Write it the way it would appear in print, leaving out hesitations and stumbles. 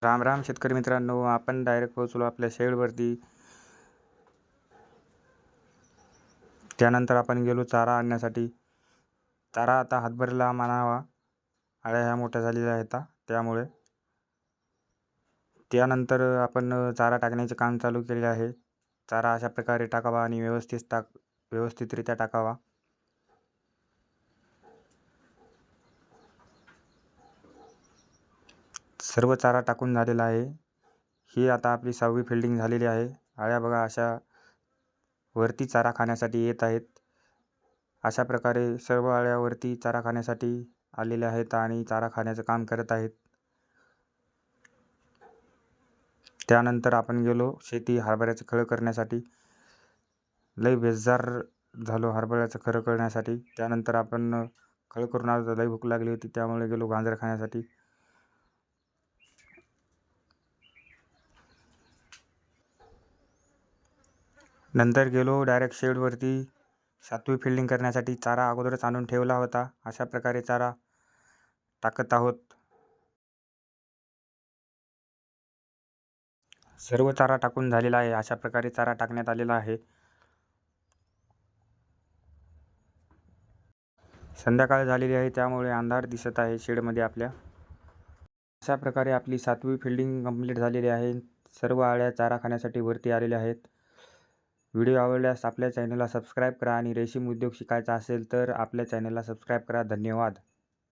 राम राम शेतकरी मित्रांनो, आपण डायरेक्ट पोहोचलो आपल्या शेडवरती. त्यानंतर आपण गेलो चारा आणण्यासाठी. चारा आता हातभरला मानावा, अळ्या ह्या मोठ्या झालेल्या आहेत त्यामुळे. त्यानंतर आपण चारा टाकण्याचे काम चालू केले आहे. चारा अशा प्रकारे टाकावा आणि व्यवस्थितरित्या टाकावा. सर्व चारा टाकून झालेला आहे. ही आता आपली 6वी फिल्डिंग झालेली आहे. अळ्या बघा अशा वरती चारा खाण्यासाठी येत आहेत. अशा प्रकारे सर्व अळ्या वरती चारा खाण्यासाठी आलेल्या आहेत आणि चारा खाण्याचं काम करत आहेत. त्यानंतर आपण गेलो शेती हरभऱ्याचं खळं करण्यासाठी. लई बेजार झालो हरभऱ्याचं खळं करण्यासाठी. त्यानंतर आपण खळं करून आलो, लई भूक लागली होती त्यामुळे गेलो गांजर खाण्यासाठी. नंतर गेलो डायरेक्ट शेडवरती 7वी फिल्डिंग करण्यासाठी. चारा अगोदरच आणून ठेवला होता. अशा प्रकारे चारा टाकत आहोत. सर्व चारा टाकून झालेला आहे. अशा प्रकारे चारा टाकण्यात आलेला आहे. संध्याकाळ झालेली आहे त्यामुळे अंधार दिसत आहे शेडमध्ये आपल्या. अशा प्रकारे आपली 7वी फिल्डिंग कंप्लीट झालेली आहे. सर्व अळ्या चारा खाण्यासाठी वरती आलेल्या आहेत. व्हिडिओ आवडल्यास आपल्या चॅनलला सबस्क्राईब करा आणि रेशीम उद्योग शिकायचा असेल तर आपल्या चॅनलला सबस्क्राईब करा. धन्यवाद.